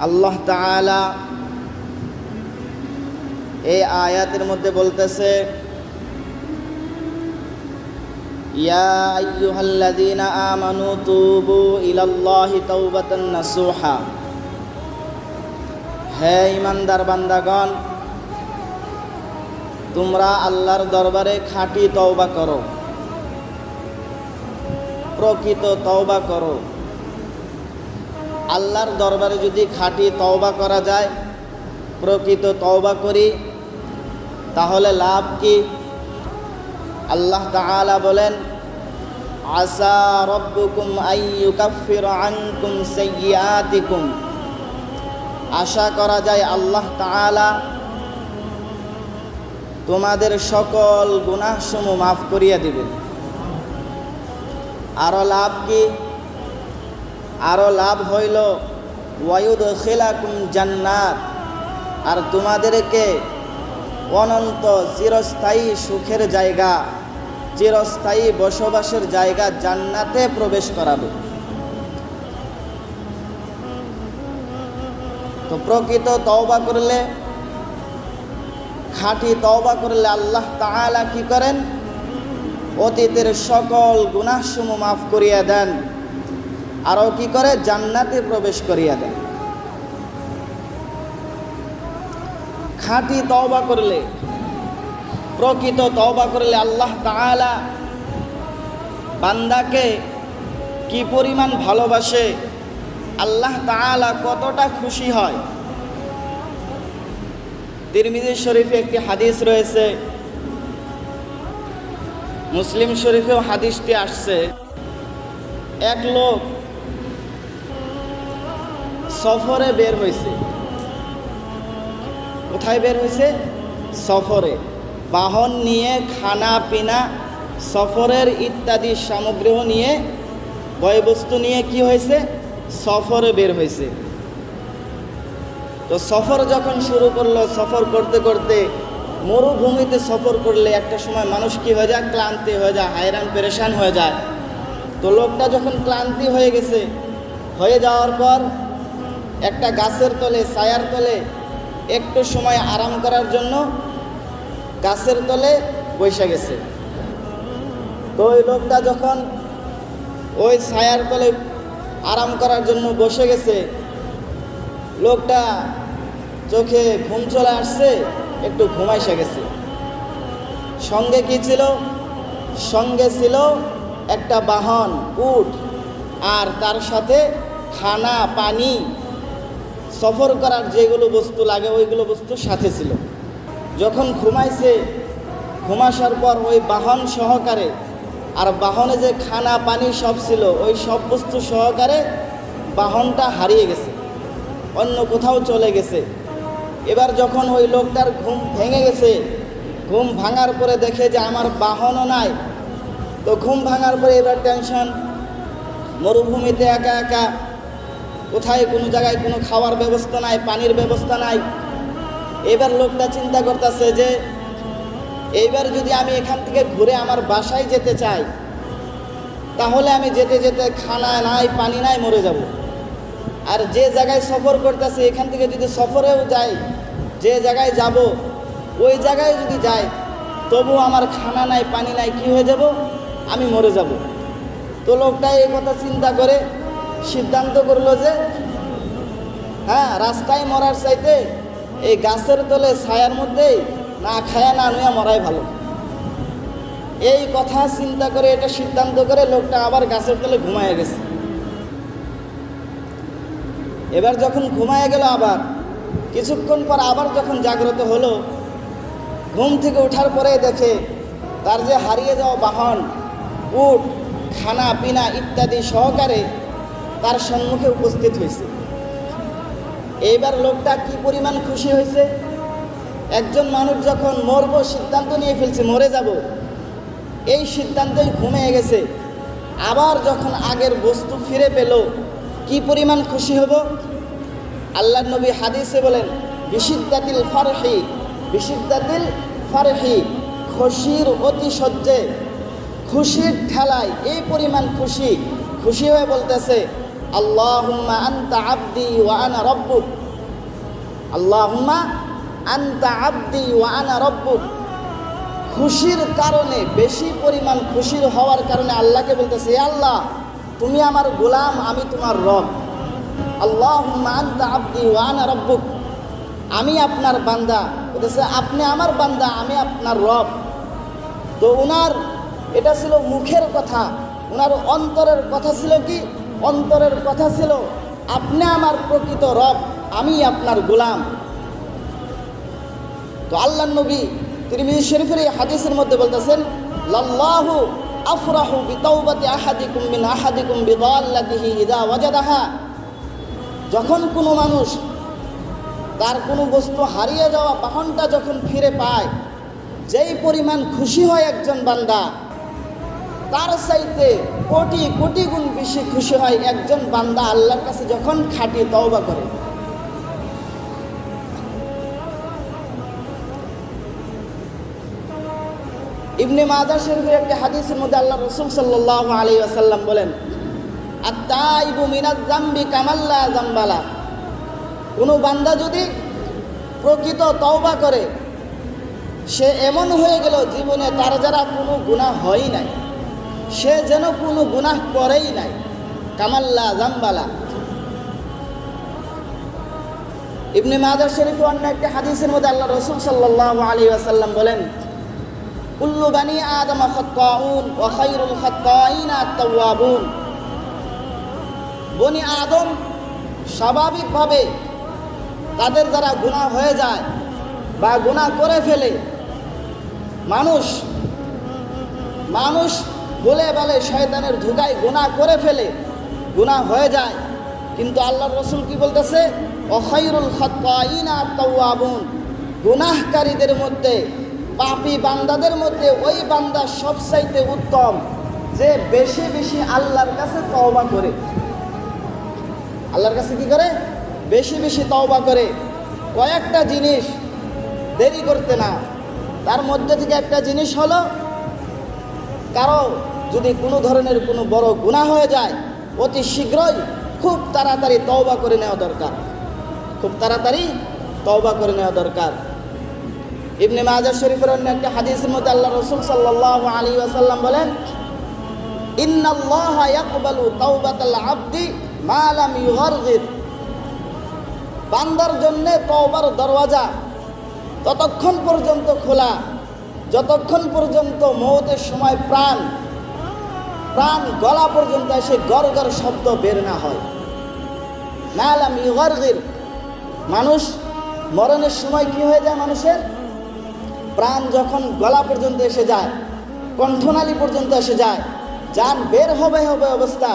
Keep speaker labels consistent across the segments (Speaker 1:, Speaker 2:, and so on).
Speaker 1: আল্লাহ তাআলা এই আয়াতের মধ্যে বলতেছে, ইয়া আইয়ুহাল্লাযীনা আমানু তুবু ইলাল্লাহি তাওবাতান নাসুহা। হে ঈমানদার বান্দাগণ, তোমরা আল্লাহর দরবারে খাঁটি তওবা করো, প্রকৃত তওবা করো। আল্লাহর দরবারে যদি খাঁটি তওবা করা যায়, প্রকৃত তওবা করি, তাহলে লাভ কি? আল্লাহ তাআলা বলেন, আসা রব্বুকুম আইয়ুকাফিরা আনকুম সাইয়্যাতিকুম। আশা করা যায় আল্লাহ তাআলা তোমাদের সকল গুনাহসমূহ মাফ করিয়া দিবেন। আরো লাভ কি? আরো লাভ হইল ওয়ায়ুদখিলাকুম জান্নাত, আর তোমাদেরকে অনন্ত চিরস্থায়ী সুখের জায়গা, চিরস্থায়ী বসবাসের জায়গা জান্নাতে প্রবেশ করাবে। তো প্রকৃত তওবা করলে, খাঁটি তওবা করলে আল্লাহ তাআলা কি করেন? অতীতের সকল গুনাহসমূহ মাফ করিয়া দেন, আরও কি করে? জান্নাতে প্রবেশ করিয়া দেন। খাঁটি তওবা করলে, প্রকৃত তওবা করলে আল্লাহ তাআলা বান্দাকে কি পরিমাণ ভালোবাসে, আল্লাহ তাআলা কতটা খুশি হয়। তিরমিজি শরীফে একটি হাদিস রয়েছে, মুসলিম শরীফেও হাদিসটি আসছে। এক লোক সফরে বের হয়েছে। কোথায় বের হয়েছে? সফরে। বাহন নিয়ে, খানা পিনা, সফরের ইত্যাদি সামগ্রী নিয়ে, বয়বস্তু নিয়ে কি হয়েছে? সফরে বের হয়েছে। তো সফর যখন শুরু করলো, সফর করতে করতে মরুভূমিতে সফর করলে একটা সময় মানুষ কি হয়ে যায়? ক্লান্তি হয়ে যায়, হায়রান পেরেশান হয়ে যায়। তো লোকটা যখন ক্লান্তি হয়ে গেছে, হয়ে যাওয়ার পর একটা গাছের তলে, ছায়ার তলে একটু সময় আরাম করার জন্য গাছের তলে বসে গেছে। তো ওই লোকটা যখন ওই ছায়ার তলে আরাম করার জন্য বসে গেছে, লোকটা চোখে ঘুম চলে আসছে, একটু ঘুমাইসে গেছে। সঙ্গে কি ছিল? সঙ্গে ছিল একটা বাহন, উট, আর তার সাথে খানা পানি, সফর করার যেগুলো বস্তু লাগে ওইগুলো বস্তু সাথে ছিল। যখন ঘুমাইছে, ঘুমাসার পর ওই বাহন সহকারে, আর বাহনে যে খানা পানি সব ছিল, ওই সব বস্তু সহকারে বাহনটা হারিয়ে গেছে, অন্য কোথাও চলে গেছে। এবার যখন ওই লোকটার ঘুম ভেঙে গেছে, ঘুম ভাঙার পরে দেখে যে আমার বাহনও নাই। তো ঘুম ভাঙার পরে এবার টেনশন, মরুভূমিতে একা একা, কোথায় কোনো জায়গায় কোনো খাওয়ার ব্যবস্থা নাই, পানির ব্যবস্থা নাই। এবার লোকটা চিন্তা করতেছে যে এইবার যদি আমি এখান থেকে ঘুরে আমার বাসায় যেতে চাই, তাহলে আমি যেতে যেতে খানা নাই, পানি নাই, মরে যাব। আর যে জায়গায় সফর করতেছে, এখান থেকে যদি সফরেও যাই, যে জায়গায় যাব ওই জায়গায় যদি যাই, তবু আমার খানা নাই, পানি নাই, কি হয়ে যাব? আমি মরে যাব। তো লোকটা এই কথা চিন্তা করে সিদ্ধান্ত করলো যে রাস্তায় মরার চাইতে এই গাছের তলে ছায়ার মধ্যেই না খায়া না নুয়া মরাই ভালো। এই কথা চিন্তা করে, এটা সিদ্ধান্ত করে লোকটা আবার গাছের তলে ঘুমায় গেছে। এবার যখন ঘুমায় গেল, আবার কিছুক্ষণ পর আবার যখন জাগ্রত হলো, ঘুম থেকে ওঠার পরে দেখে তার যে হারিয়ে যাওয়া বাহন, উট, খানা পিনা ইত্যাদি সহকারে তার সম্মুখে উপস্থিত হয়েছে। এইবার লোকটা কি পরিমাণ খুশি হয়েছে। একজন মানুষ যখন মরবো সিদ্ধান্ত নিয়ে ফেলছে, মরে যাব, এই সিদ্ধান্তেই ঘুমিয়ে গেছে, আবার যখন আগের বস্তু ফিরে পেল, কি পরিমাণ খুশি হব। আল্লাহর নবী হাদিসে বলেন, বিশিদ্দাতিল ফারহি, বিশিদ্দাতিল ফারহি, খুশির অতিশয্যে, খুশির ঠেলায় এই পরিমাণ খুশি হয়ে বলতেছে, আল্লাহুম্মা আনতা আবদি ওয়া আনা রব্বুক, আল্লাহুম্মা আনতা আবদি ওয়া আনা রব্বুক। খুশির কারণে, বেশি পরিমাণ খুশির হওয়ার কারণে আল্লাহকে বলতেছে, হে আল্লাহ তুমি আমার গোলাম, আমি তোমার রব। আল্লাহুম্মা আনতা আবদি ওয়া আনা রব্বুক, আমি আপনার বান্দা। বলতেছে আপনি আমার বান্দা, আমি আপনার রব। তো ওনার এটা ছিল মুখের কথা, ওনার অন্তরের কথা ছিল কি? অন্তরের কথা ছিল আপনি আমার প্রকৃত রব, আমি আপনার গোলাম। তো আল্লাহর নবী তিরমিজি শরীফের এই হাদিসের মধ্যে বলতেছেন, লাল্লাহু আফরাহু বিতাওবাতি আহাদিকুম মিন আহাদিকুম বিদাল্লাতিহি ইযা ওয়াজাদাহা। যখন কোনো মানুষ তার কোনো বস্তু হারিয়ে যাওয়া বাহনটা যখন ফিরে পায়, যেই পরিমাণ খুশি হয় একজন বান্দা, তার চাইতে কোটি কোটি গুণ বেশি খুশি হয় একজন বান্দা আল্লাহর কাছে যখন খাঁটি তওবা করে। ইবনে মাজাহ শরীফের একটি হাদিসের মধ্যে আল্লাহ রাসূল সাল্লাল্লাহু আলাইহি ওয়াসাল্লাম বলেন, আত-তাইবু মিনাজ যামবি কামাল্লা যামবালা। কোনো বান্দা যদি প্রকৃত তওবা করে, সে এমন হয়ে গেল জীবনে তার যারা কোনো গুনাহ হয়ই নাই, সে যেন কোনো গুনাহ করেই নাই। কামাল্লা যামবালা। ইবনে মাজাহ শরীফে অন্য একটি হাদিসের মধ্যে আল্লাহ রাসূল সাল্লাল্লাহু আলাইহি ওয়াসাল্লাম বলেন, কুল্লু বানি আদম খাত্তাউন ওয়া খায়রুল খাত্তাইনা আত-তাওয়াবুন। বনি আদম স্বাভাবিকভাবে তাদের দ্বারা গুনাহ হয়ে যায় বা গুনাহ করে ফেলে। মানুষ বলে বলে শয়তানের ধোঁকায় গুনাহ করে ফেলে, গুনাহ হয়ে যায়। কিন্তু আল্লাহর রাসূল কি বলতেছে? ওয়া খায়রুল খাত্তাইনা আত-তাওয়াবুন। গুনাহকারীদের মধ্যে, পাপী বান্দাদের মধ্যে ওই বান্দা সবচাইতে উত্তম যে বেশি বেশি আল্লাহর কাছে তওবা করে। আল্লাহর কাছে কি করে? বেশি বেশি তওবা করে। কয়েকটা জিনিস দেরি করতে না। তার মধ্যে থেকে একটা জিনিস হলো, কারো যদি কোনো ধরনের কোনো বড় গুনাহ হয়ে যায়, অতি শীঘ্রই খুব তাড়াতাড়ি তওবা করে নেওয়া দরকার, খুব তাড়াতাড়ি তওবা করে নেওয়া দরকার। ইবনে মাজাহ শরীফের অন্য একটা হাদিসের মধ্যে আল্লাহ রাসূল সাল্লাল্লাহু আলাইহি ওয়াসাল্লাম বলেন, ইন্নাল্লাহা ইয়াকবালু তাওবাতাল আবদি মা লাম ইউগারগির। বান্দার জন্য তওবার দরওয়াজা ততক্ষণ পর্যন্ত খোলা যতক্ষণ পর্যন্ত মওতের সময় প্রাণ গলা পর্যন্ত এসে গড়গড় শব্দ বের না হয়। মা লাম ইউগারগির। মানুষ মরণের সময় কি হয়ে যায়? মানুষের প্রাণ যখন গলা পর্যন্ত এসে যায়, কণ্ঠনালী পর্যন্ত এসে যায়, জান বের হবে অবস্থা,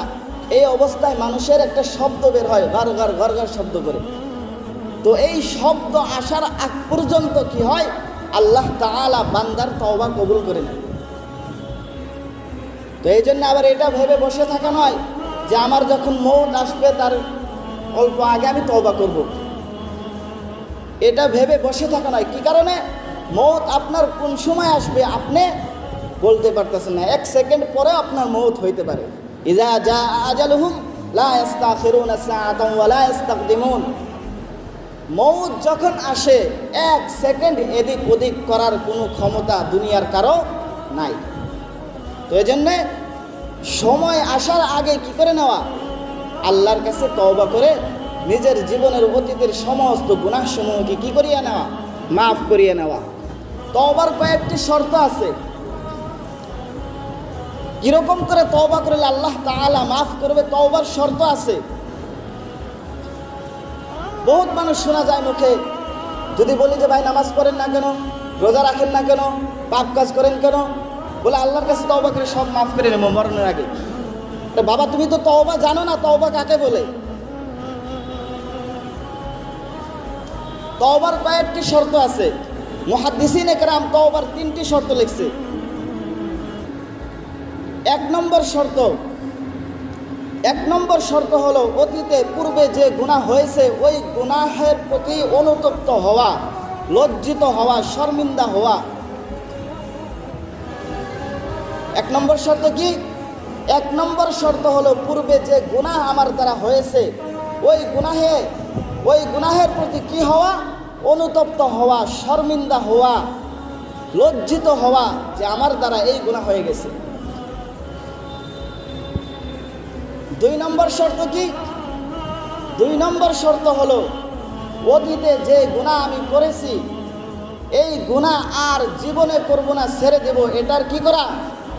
Speaker 1: এই অবস্থায় মানুষের একটা শব্দ বের হয়, গড়গড় গড়গড় শব্দ করে। তো এই শব্দ আসার আগ পর্যন্ত কি হয়? আল্লাহ তাআলা বান্দার তওবা কবুল করে নেন। তো এই জন্য আবার এটা ভেবে বসে থাকা নয় যে আমার যখন মওত আসবে তার অল্প আগে আমি তওবা করব। এটা ভেবে বসে থাকা নয়। কি কারণে? মওত আপনার কোন সময় আসবে আপনি বলতে পারতেছেন না। 1 সেকেন্ড পরে আপনার মওত হইতে পারে। ইযা জাআ আজালুহুম লা ইস্তাখিরুনা সাআতান ওয়া লা ইস্তাকদিমুন। মওত যখন আসে 1 সেকেন্ড এদিক ওদিক করার কোনো ক্ষমতা দুনিয়ার কারো নাই। তো এজন্যে সময় আসার আগে কি করে নেওয়া? আল্লাহর কাছে তওবা করে নিজের জীবনের অতীতের সমস্ত গুনাহসমূহকে কি করিয়ে নেওয়া? মাফ করিয়ে নেওয়া। তওবার কয়েকটি শর্ত আছে। কিরকম করে তওবা করলে আল্লাহ তাআলা মাফ করবে, তওবার শর্ত আছে। বহুত মানুষ শোনা যায় মুখে, যদি বলি যে ভাই নামাজ পড়েন না কেন, রোজা রাখেন না কেন, পাপ কাজ করেন কেন, বলে আল্লাহর কাছে তওবা করে সব মাফ করে নেব মরণের আগে। বাবা তুমি তো তওবা জানো না, তওবা কাকে বলে? তওবার কয়েকটি শর্ত আছে। মুহাদ্দিসিনে কেরাম তওবার 3টি শর্ত লিখছে। 1 নম্বর শর্ত হলো অতীতে পূর্বে যে গুনাহ হয়েছে ওই গুনাহের প্রতি অনুতপ্ত হওয়া, লজ্জিত হওয়া, শর্মিন্দা হওয়া। 1 নম্বর শর্ত কি? এক নম্বর শর্ত হলো পূর্বে যে গুনাহ আমার দ্বারা হয়েছে ওই গুনাহের প্রতি কি হওয়া, অনুতপ্ত হওয়া, শর্মিন্দা হওয়া, লজ্জিত হওয়া যে আমার দ্বারা এই গুনাহ হয়ে গেছে। দুই নম্বর শর্ত কি? দুই নম্বর শর্ত হলো অতীতে যে গুনাহ আমি করেছি এই গুনাহ আর জীবনে করব না, ছেড়ে দেব, এটার কি করা,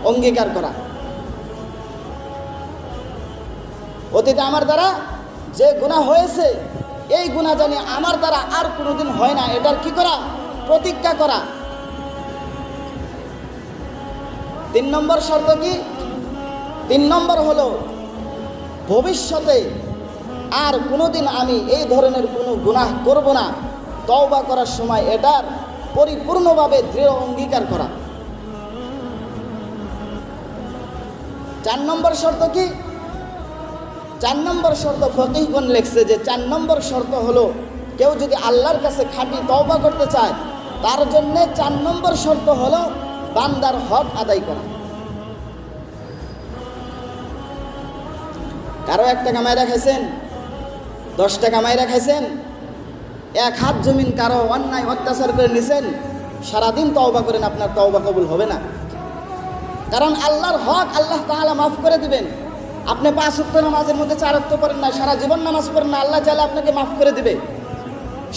Speaker 1: অঙ্গীকার করা। অতীতে আমার দ্বারা যে গুনাহ হয়েছে এই গুনাহ জানি আমার দ্বারা আর কোনোদিন হয় না, এটার কি করা, প্রতিজ্ঞা করা। তিন নম্বর শর্ত কি? তিন নম্বর হলো ভবিষ্যতে আর কোনোদিন আমি এই ধরনের কোনো গুনাহ করব না, তওবা করার সময় এটার পরিপূর্ণভাবে দৃঢ় অঙ্গীকার করা। চার নম্বর শর্ত কি? চার নম্বর শর্ত ফকিহগণ লিখছে যে 4 নম্বর শর্ত হলো কেউ যদি আল্লাহর কাছে খাঁটি তওবা করতে চায় তার জন্য 4 নম্বর শর্ত হলো বান্দার হক আদায় করা। কারো 1 টাকা মাইরা খাইছেন, 10 টাকা মাইরা খাইছেন, 1 হাত জমিন কারো অন্যায় অত্যাচার করে নিছেন, সারাদিন তওবা করেন, আপনার তওবা কবুল হবে না। কারণ আল্লাহর হক আল্লাহ তাআলা মাফ করে দিবেন। আপনি 5 ওয়াক্ত নামাজের মধ্যে 4 ওয়াক্ত পড়েন না, সারা জীবন নামাজ পড়েন না, আল্লাহ চাইলে আপনাকে মাফ করে দিবে।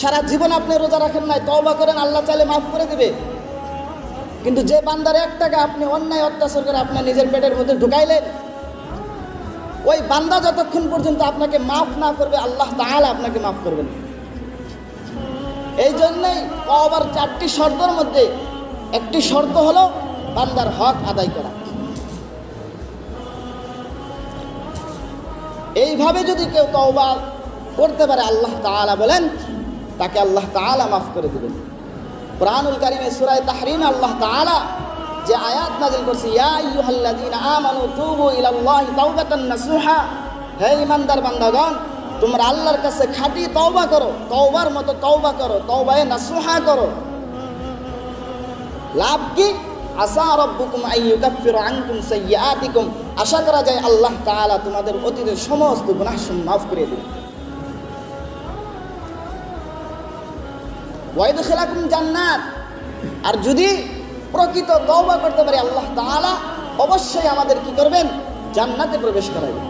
Speaker 1: সারা জীবন আপনি রোজা রাখেন নাই, তওবা করেন, আল্লাহ চাইলে মাফ করে দিবে। কিন্তু যে বান্দার 1 টাকা আপনি অন্যায় অত্যাচার করে আপনার নিজের পেটের মধ্যে ঢুকাইলেন, ওই বান্দা যতক্ষণ পর্যন্ত আপনাকে মাফ না করবে আল্লাহ তাআলা আপনাকে মাফ করবেন। এই জন্যই তওবার 4টি শর্তের মধ্যে একটি শর্ত হলো বান্দার হক আদায় করা। এইভাবে যদি কেউ তওবা করতে পারে আল্লাহ তাআলা বলেন তাকে আল্লাহ তাআলা মাফ করে দিবেন। কুরআনুল কারীমে সূরা তাহরীমে আল্লাহ তাআলা যে আয়াত নাযিল করছে, ইয়া আইয়ুহাল্লাযীনা আমানু তুবু ইলাল্লাহি তাওবাতান নাসুহা, হে ঈমানদার বান্দাগণ তোমরা আল্লাহর কাছে খাঁটি তওবা করো, তওবার মতো তওবা করো, তওবায়ে নাসুহা করো। লাভ কি? আসা রাব্বুকুম আইয়ুকাফিরা আনকুম সাইয়্যাতিকুম, আশা করা যায় আল্লাহ তাআলা তোমাদের অতীতের সমস্ত গুনাহ মাফ করে দিবেন। ওয়া ইদখিলাকুম জান্নাত, আর যদি প্রকৃত তওবা করতে পারি আল্লাহ তাআলা অবশ্যই আমাদের কি করবেন, জান্নাতে প্রবেশ করাবেন।